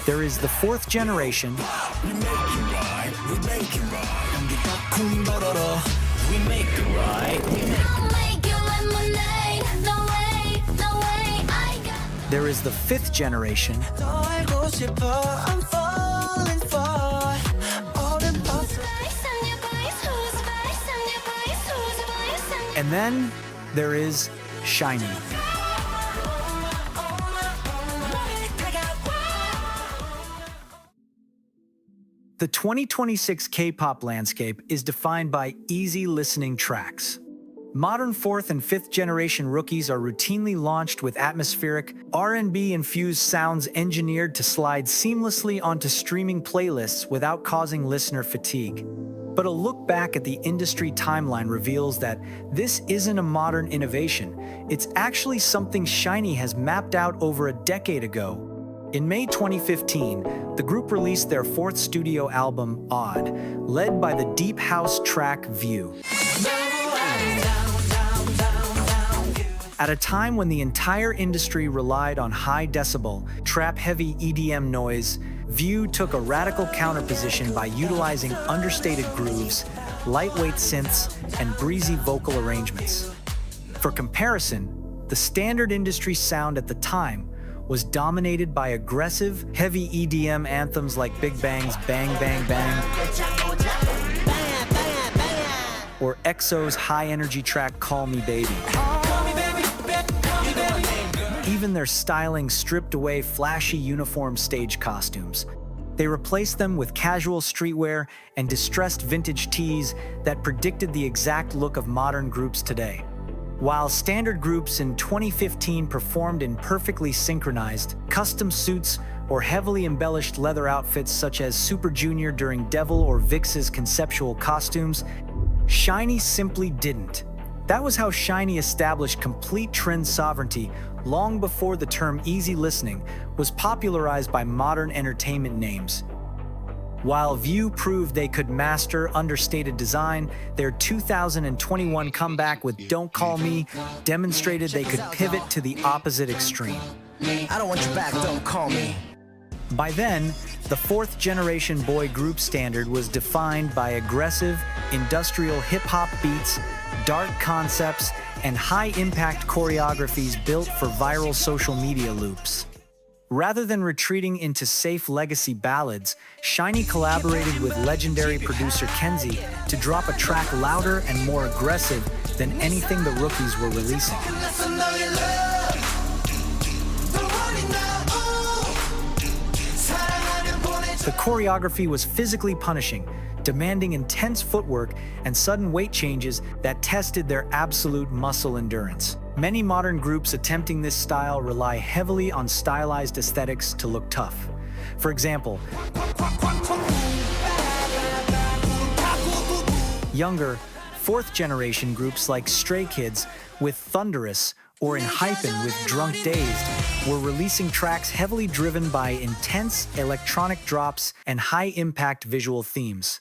There is the fourth generation, We make it right, we make it right. 콩 벌어라. We make it right, we make I'll make you lemonade. No way, no way, I got. there is the fifth generation, 더 알고 싶어. I'm falling for all the possible. Face on your face, who's face on your face, who's face on your and then there is SHINee. The 2026 K-pop landscape is defined by easy listening tracks. Modern fourth and fifth generation rookies are routinely launched with atmospheric, R&B-infused sounds engineered to slide seamlessly onto streaming playlists without causing listener fatigue. But a look back at the industry timeline reveals that this isn't a modern innovation. It's actually something SHINee has mapped out over a decade ago. In May 2015, the group released their fourth studio album, Odd, led by the deep house track View. At a time when the entire industry relied on high decibel, trap-heavy EDM noise, View took a radical counterposition by utilizing understated grooves, lightweight synths, and breezy vocal arrangements. For comparison, the standard industry sound at the time was dominated by aggressive, heavy EDM anthems like Big Bang's Bang Bang Bang, or EXO's high-energy track Call Me Baby. Even their styling stripped away flashy uniform stage costumes. They replaced them with casual streetwear and distressed vintage tees that predicted the exact look of modern groups today. While standard groups in 2015 performed in perfectly synchronized, custom suits or heavily embellished leather outfits such as Super Junior during Devil or Vix's conceptual costumes, SHINee simply didn't. That was how SHINee established complete trend sovereignty long before the term easy listening was popularized by modern entertainment names. While View proved they could master understated design, their 2021 comeback with Don't Call Me demonstrated they could pivot to the opposite extreme. I don't want you back, don't call me. By then, the fourth generation boy group standard was defined by aggressive, industrial hip-hop beats, dark concepts, and high-impact choreographies built for viral social media loops. Rather than retreating into safe legacy ballads, SHINee collaborated with legendary producer Kenzie to drop a track louder and more aggressive than anything the rookies were releasing. The choreography was physically punishing, demanding intense footwork and sudden weight changes that tested their absolute muscle endurance. Many modern groups attempting this style rely heavily on stylized aesthetics to look tough. For example, younger, fourth-generation groups like Stray Kids with Thunderous or in Hypen with Drunk Dazed were releasing tracks heavily driven by intense electronic drops and high-impact visual themes.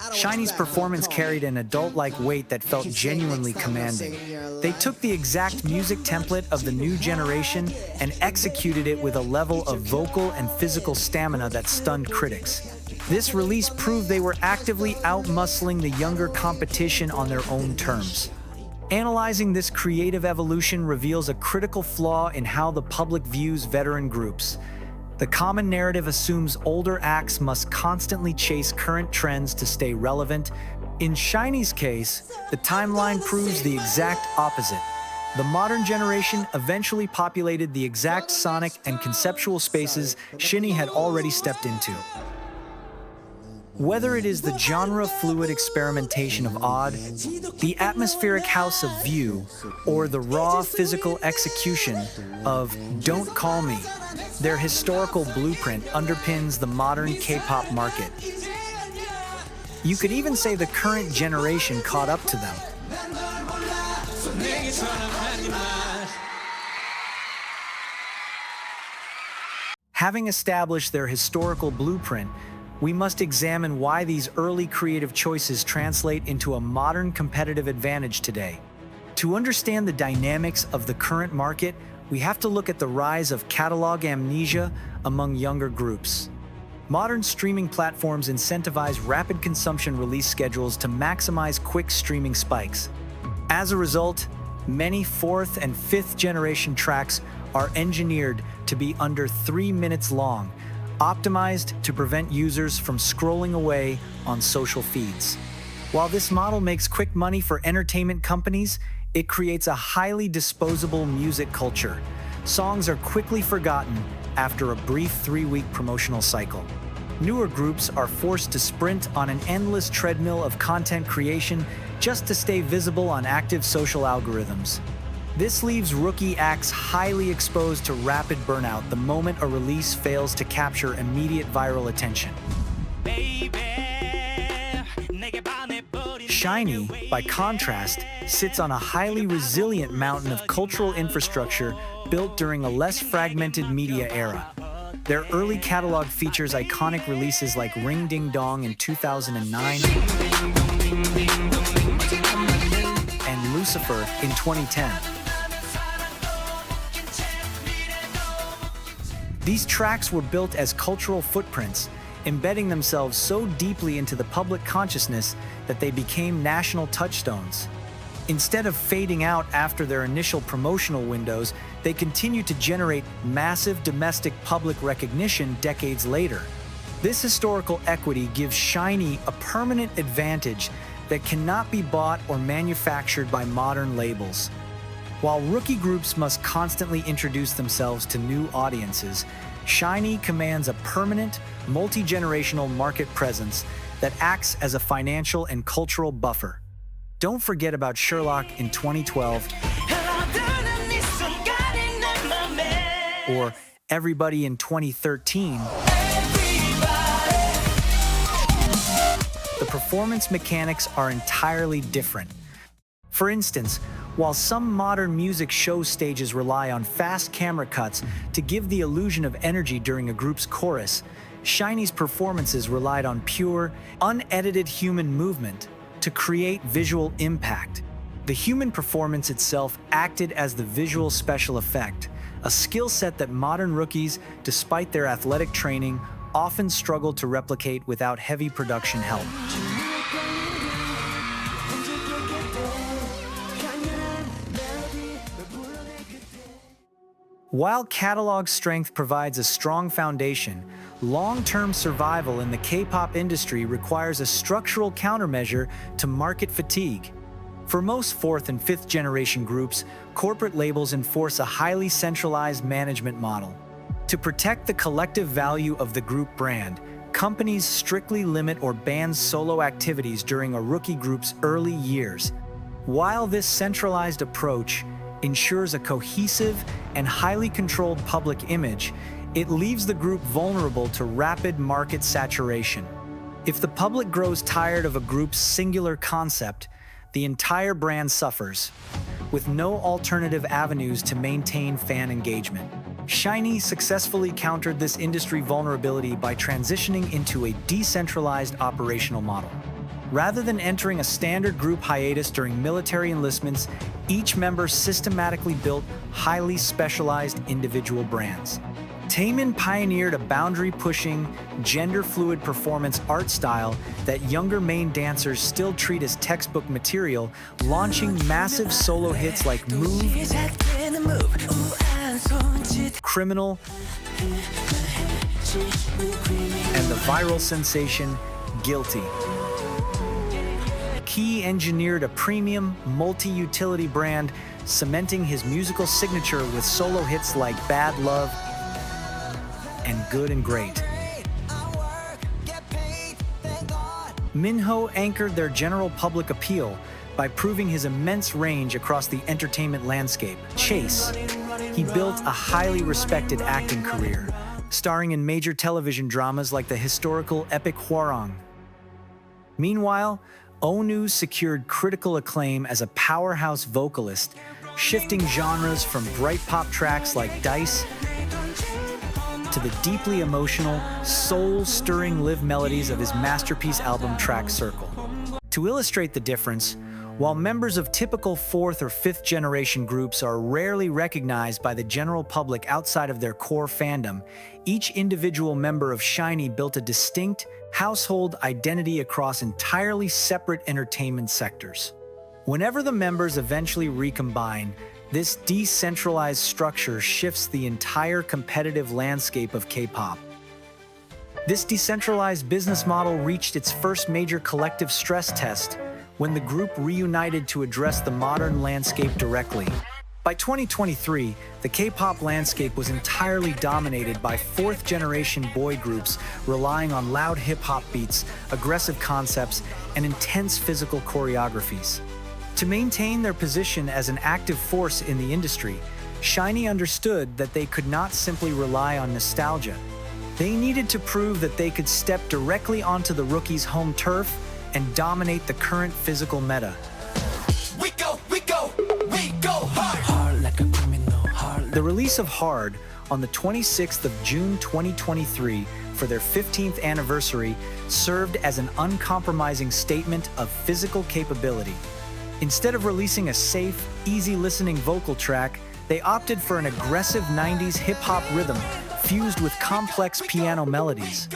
SHINee's performance carried an adult-like weight that felt genuinely commanding. They took the exact music template of the new generation and executed it with a level of vocal and physical stamina that stunned critics. This release proved they were actively out-muscling the younger competition on their own terms. Analyzing this creative evolution reveals a critical flaw in how the public views veteran groups. The common narrative assumes older acts must constantly chase current trends to stay relevant. In SHINee's case, the timeline proves the exact opposite. The modern generation eventually populated the exact sonic and conceptual spaces SHINee had already stepped into. Whether it is the genre-fluid experimentation of Odd, the atmospheric house of View, or the raw physical execution of Don't Call Me, their historical blueprint underpins the modern K-pop market. You could even say the current generation caught up to them. Having established their historical blueprint, we must examine why these early creative choices translate into a modern competitive advantage today. To understand the dynamics of the current market, we have to look at the rise of catalog amnesia, among younger groups. Modern streaming platforms incentivize rapid consumption release schedules to maximize quick streaming spikes. As a result, many 4th and 5th generation tracks are engineered to be under 3 minutes long, optimized to prevent users from scrolling away on social feeds. While this model makes quick money for entertainment companies, it creates a highly disposable music culture. Songs are quickly forgotten after a brief 3-week promotional cycle. Newer groups are forced to sprint on an endless treadmill of content creation just to stay visible on active social algorithms. This leaves rookie acts highly exposed to rapid burnout the moment a release fails to capture immediate viral attention. SHINee, by contrast, sits on a highly resilient mountain of cultural infrastructure built during a less fragmented media era. Their early catalog features iconic releases like Ring Ding Dong in 2009 and Lucifer in 2010. These tracks were built as cultural footprints, embedding themselves so deeply into the public consciousness that they became national touchstones. Instead of fading out after their initial promotional windows, they continue to generate massive domestic public recognition decades later. This historical equity gives SHINee a permanent advantage that cannot be bought or manufactured by modern labels. While rookie groups must constantly introduce themselves to new audiences, SHINee commands a permanent, multi-generational market presence that acts as a financial and cultural buffer. Don't forget about Sherlock in 2012, or Everybody in 2013. The performance mechanics are entirely different. For instance, while some modern music show stages rely on fast camera cuts to give the illusion of energy during a group's chorus, SHINee's performances relied on pure, unedited human movement to create visual impact. The human performance itself acted as the visual special effect, a skill set that modern rookies, despite their athletic training, often struggle to replicate without heavy production help. While catalog strength provides a strong foundation, long-term survival in the K-pop industry requires a structural countermeasure to market fatigue. For most 4th and 5th generation groups, corporate labels enforce a highly centralized management model. To protect the collective value of the group brand, companies strictly limit or ban solo activities during a rookie group's early years. While this centralized approach ensures a cohesive and highly controlled public image, it leaves the group vulnerable to rapid market saturation. If the public grows tired of a group's singular concept, the entire brand suffers, with no alternative avenues to maintain fan engagement. SHINee successfully countered this industry vulnerability by transitioning into a decentralized operational model. Rather than entering a standard group hiatus during military enlistments, each member systematically built highly specialized individual brands. Taemin pioneered a boundary-pushing, gender-fluid performance art style that younger main dancers still treat as textbook material, launching massive solo hits like Move, Criminal, and the viral sensation, Guilty. Key engineered a premium, multi-utility brand, cementing his musical signature with solo hits like Bad Love and Good and Great. Minho anchored their general public appeal by proving his immense range across the entertainment landscape. Chase, he built a highly respected acting career, starring in major television dramas like the historical epic Hwarang. Meanwhile, Onew secured critical acclaim as a powerhouse vocalist, shifting genres from bright pop tracks like Dice to the deeply emotional, soul-stirring live melodies of his masterpiece album Track Circle. To illustrate the difference, While members of typical fourth or fifth generation groups are rarely recognized by the general public outside of their core fandom, each individual member of SHINee built a distinct household identity across entirely separate entertainment sectors. Whenever the members eventually recombine, this decentralized structure shifts the entire competitive landscape of K-pop. This decentralized business model reached its first major collective stress test when the group reunited to address the modern landscape directly. By 2023, the K-pop landscape was entirely dominated by fourth-generation boy groups relying on loud hip-hop beats, aggressive concepts, and intense physical choreographies. To maintain their position as an active force in the industry, SHINee understood that they could not simply rely on nostalgia. They needed to prove that they could step directly onto the rookies' home turf and dominate the current physical meta. We go hard. Hard like a criminal, hard. The release of Hard on the 26th of June 2023 for their 15th anniversary served as an uncompromising statement of physical capability. Instead of releasing a safe, easy-listening vocal track, they opted for an aggressive 90s hip-hop rhythm fused with complex piano melodies.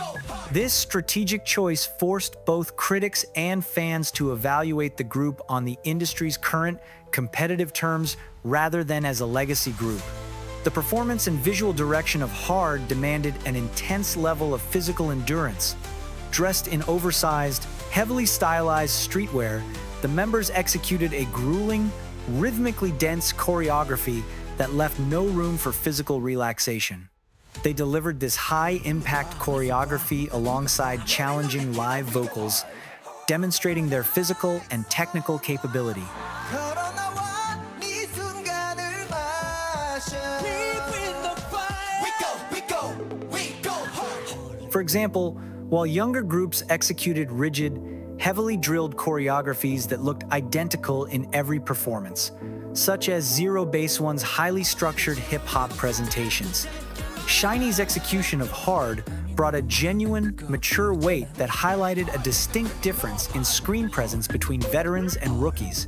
This strategic choice forced both critics and fans to evaluate the group on the industry's current competitive terms rather than as a legacy group. The performance and visual direction of Hard demanded an intense level of physical endurance. Dressed in oversized, heavily stylized streetwear, the members executed a grueling, rhythmically dense choreography that left no room for physical relaxation. They delivered this high-impact choreography alongside challenging live vocals, demonstrating their physical and technical capability. For example, while younger groups executed rigid, heavily drilled choreographies that looked identical in every performance, such as Zero Base One's highly structured hip-hop presentations, SHINee's execution of Hard brought a genuine, mature weight that highlighted a distinct difference in screen presence between veterans and rookies.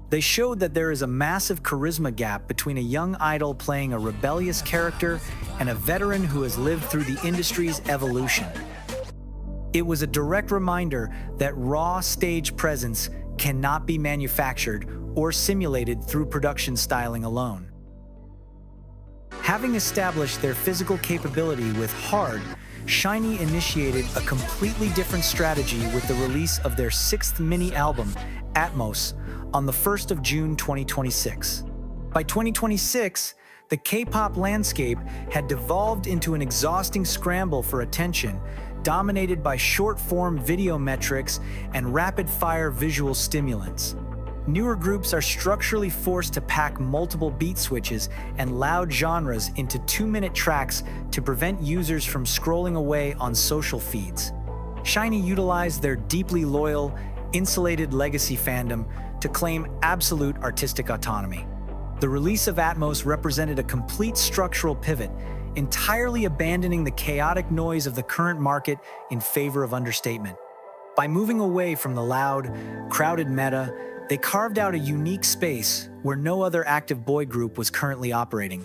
They showed that there is a massive charisma gap between a young idol playing a rebellious character and a veteran who has lived through the industry's evolution. It was a direct reminder that raw stage presence cannot be manufactured or simulated through production styling alone. Having established their physical capability with Hard, SHINee initiated a completely different strategy with the release of their sixth mini-album, Atmos, on the 1st of June 2026. By 2026, the K-pop landscape had devolved into an exhausting scramble for attention, dominated by short-form video metrics and rapid-fire visual stimulants. Newer groups are structurally forced to pack multiple beat switches and loud genres into 2-minute tracks to prevent users from scrolling away on social feeds. SHINee utilized their deeply loyal, insulated legacy fandom to claim absolute artistic autonomy. The release of Atmos represented a complete structural pivot, entirely abandoning the chaotic noise of the current market in favor of understatement. By moving away from the loud, crowded meta, they carved out a unique space where no other active boy group was currently operating.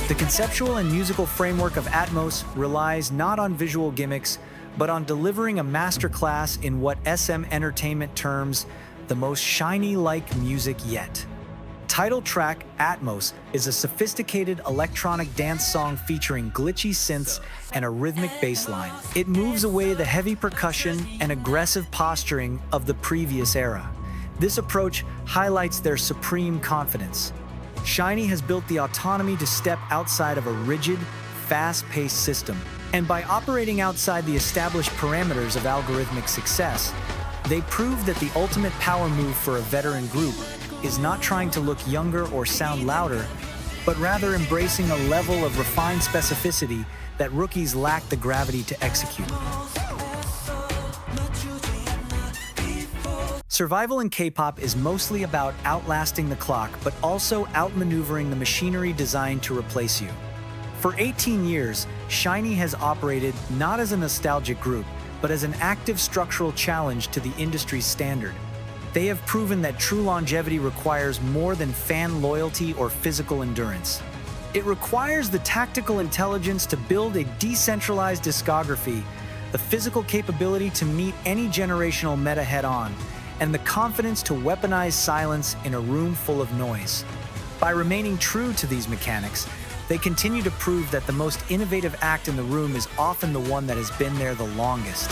The conceptual and musical framework of Atmos relies not on visual gimmicks, but on delivering a masterclass in what SM Entertainment terms the most SHINee-like music yet. Title track Atmos is a sophisticated electronic dance song featuring glitchy synths and a rhythmic bass line. It moves away the heavy percussion and aggressive posturing of the previous era. This approach highlights their supreme confidence. SHINee has built the autonomy to step outside of a rigid, fast-paced system. And by operating outside the established parameters of algorithmic success, they proved that the ultimate power move for a veteran group is not trying to look younger or sound louder, but rather embracing a level of refined specificity that rookies lack the gravity to execute. Survival in K-pop is mostly about outlasting the clock, but also outmaneuvering the machinery designed to replace you. For 18 years, SHINee has operated not as a nostalgic group, but as an active structural challenge to the industry's standard. They have proven that true longevity requires more than fan loyalty or physical endurance. It requires the tactical intelligence to build a decentralized discography, the physical capability to meet any generational meta head-on, and the confidence to weaponize silence in a room full of noise. By remaining true to these mechanics, they continue to prove that the most innovative act in the room is often the one that has been there the longest.